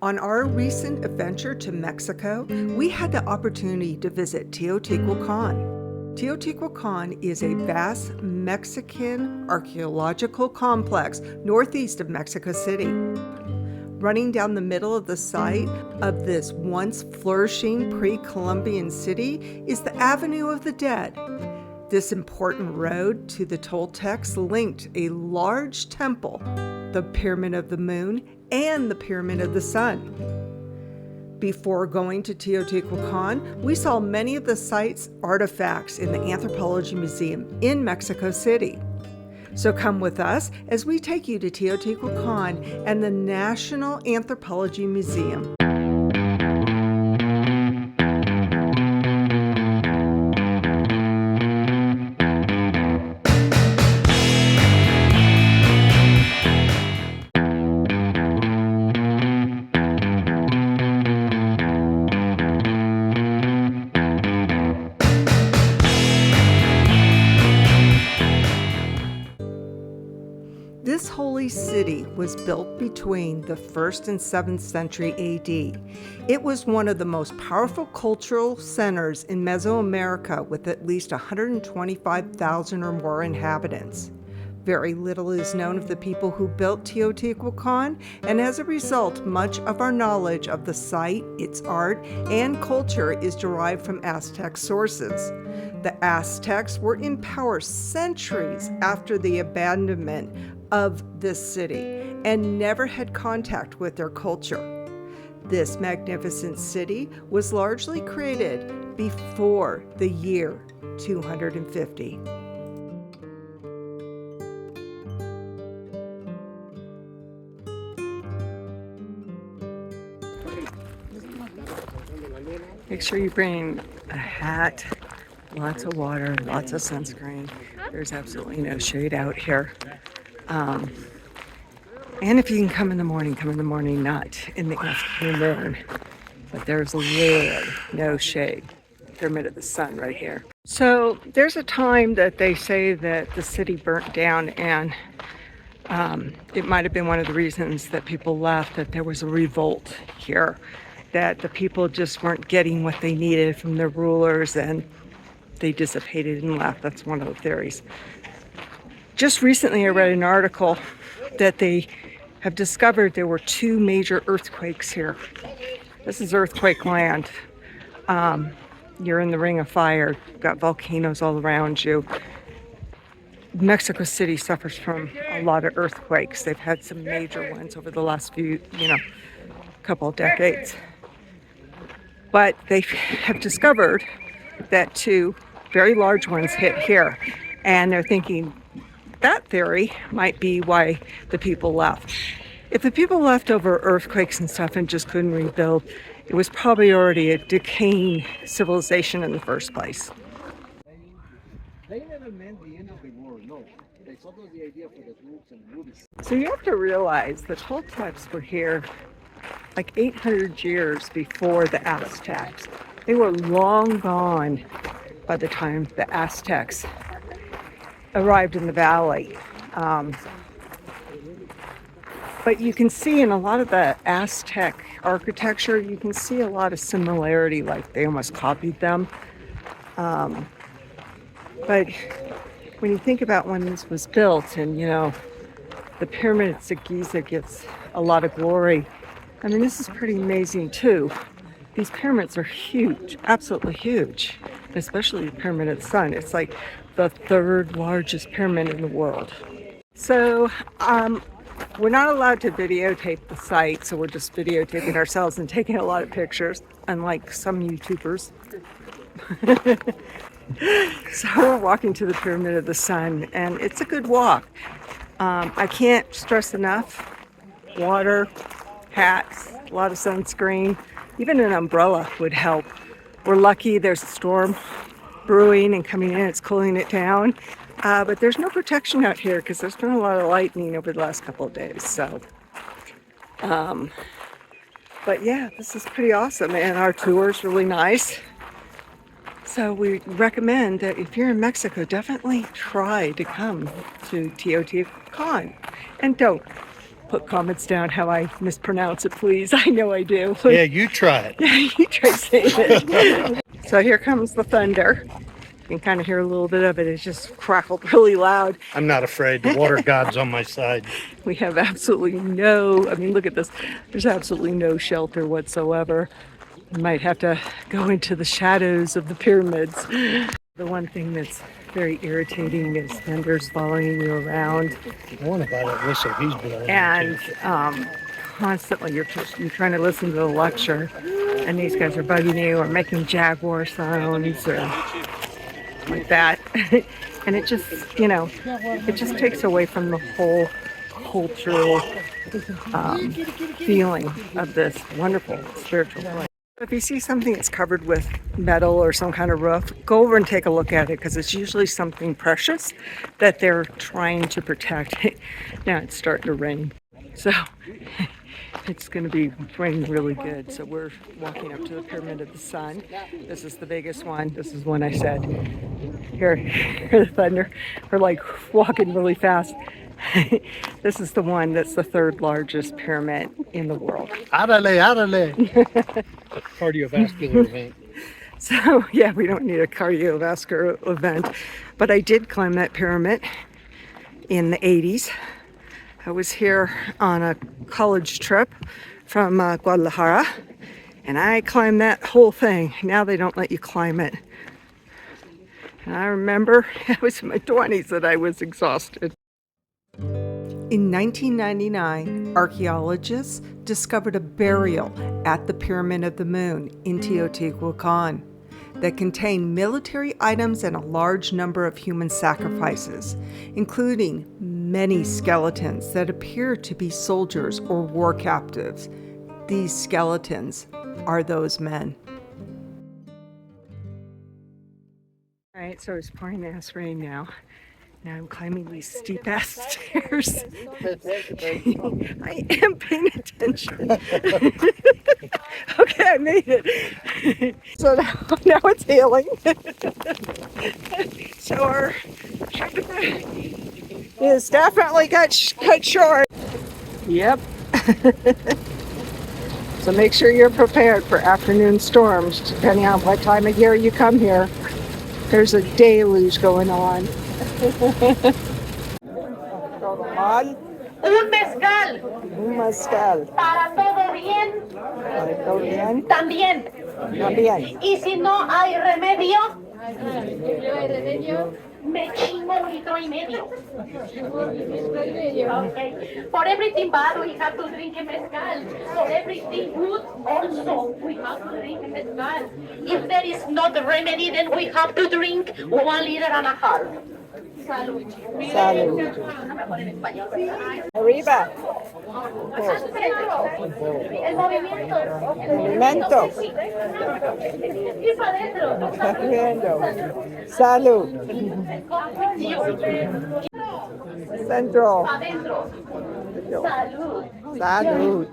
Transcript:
On our recent adventure to Mexico, we had the opportunity to visit Teotihuacan. Teotihuacan is a vast Mexican archaeological complex northeast of Mexico City. Running down the middle of the site of this once flourishing pre-Columbian city is the Avenue of the Dead. This important road to the Toltecs linked a large temple, the Pyramid of the Moon, and the Pyramid of the Sun. Before going to Teotihuacan, we saw many of the site's artifacts in the Anthropology Museum in Mexico City. So come with us as we take you to Teotihuacan and the National Anthropology Museum. This holy city was built between the 1st and 7th century AD. It was one of the most powerful cultural centers in Mesoamerica with at least 125,000 or more inhabitants. Very little is known of the people who built Teotihuacan, and as a result, much of our knowledge of the site, its art, and culture is derived from Aztec sources. The Aztecs were in power centuries after the abandonment of this city and never had contact with their culture. This magnificent city was largely created before the year 250. Make sure you bring a hat, lots of water, lots of sunscreen. There's absolutely no shade out here. And if you can come in the morning, not in the afternoon. But there's literally no shade. Pyramid of the Sun right here. So there's a time that they say that the city burnt down, and it might have been one of the reasons that people left, that there was a revolt here, that the people just weren't getting what they needed from their rulers and they dissipated and left. That's one of the theories. Just recently I read an article that they have discovered there were 2 major earthquakes here. This is earthquake land. You're in the ring of fire. You've got volcanoes all around you. Mexico City suffers from a lot of earthquakes. They've had some major ones over the last couple of decades. But they have discovered that 2 very large ones hit here. And they're thinking that theory might be why the people left. If the people left over earthquakes and stuff and just couldn't rebuild, it was probably already a decaying civilization in the first place. They never meant the end of the world, no. They thought was the idea for the books and movies. So you have to realize the Toltecs were here like 800 years before the Aztecs. They were long gone by the time the Aztecs arrived in the valley. But you can see in a lot of the Aztec architecture, you can see a lot of similarity, like they almost copied them. But when you think about when this was built, and the pyramids of Giza gets a lot of glory. I mean, this is pretty amazing too. These pyramids are huge, absolutely huge, especially the Pyramid of the Sun. It's like the 3rd largest pyramid in the world. So we're not allowed to videotape the site, so we're just videotaping ourselves and taking a lot of pictures, unlike some YouTubers. So we're walking to the Pyramid of the Sun, and it's a good walk. I can't stress enough, water, hats, a lot of sunscreen, even an umbrella would help. We're lucky there's a storm brewing and coming in, it's cooling it down. But there's no protection out here because there's been a lot of lightning over the last couple of days. So, but yeah, this is pretty awesome, and our tour is really nice. So we recommend that if you're in Mexico, definitely try to come to Teotihuacan. And don't put comments down how I mispronounce it, please. I know I do. Yeah, you try it. You try saying it. So here comes the thunder. You can kind of hear a little bit of it. It's just crackled really loud. I'm not afraid. The water god's on my side. We have absolutely no, I mean, look at this. There's absolutely no shelter whatsoever. You might have to go into the shadows of the pyramids. The one thing that's very irritating is thunder's following you around. I want to buy that whistle he's blowing. And constantly you're trying to listen to the lecture, and these guys are bugging you or making jaguar sounds or like that. And it just, it just takes away from the whole cultural feeling of this wonderful spiritual place. If you see something that's covered with metal or some kind of roof, go over and take a look at it, because it's usually something precious that they're trying to protect. Now it's starting to rain, so it's going to be raining really good. So we're walking up to the Pyramid of the Sun. This is the biggest one. This is one I said. Hear the thunder. We're like walking really fast. This is the one that's the third largest pyramid in the world. Arale. Cardiovascular event. So yeah, we don't need a cardiovascular event. But I did climb that pyramid in the 80s. I was here on a college trip from Guadalajara, and I climbed that whole thing. Now they don't let you climb it. And I remember I was in my 20s that I was exhausted. In 1999, archaeologists discovered a burial at the Pyramid of the Moon in Teotihuacan that contained military items and a large number of human sacrifices, including many skeletons that appear to be soldiers or war captives. These skeletons are those men. All right, so it's pouring ass rain now. Now I'm climbing these steep ass stairs. I am paying attention. Okay, I made it. So now it's healing. So our trip is definitely cut short. Yep. So make sure you're prepared for afternoon storms, depending on what time of year you come here. There's a deluge going on. Un mezcal. Un mezcal. Para todo bien. ¿Para todo bien? También. También. Y si no hay remedio, me chingo 1.5 litros. Okay. For everything bad, we have to drink a mezcal. For everything good, also, we have to drink a mezcal. If there is not a remedy, then we have to drink 1.5 liters. Salud. Salud. Arriba. El movimiento. Movimiento. Y para adentro. Corriendo. Salud. Centro. Adentro. Salud. Salud.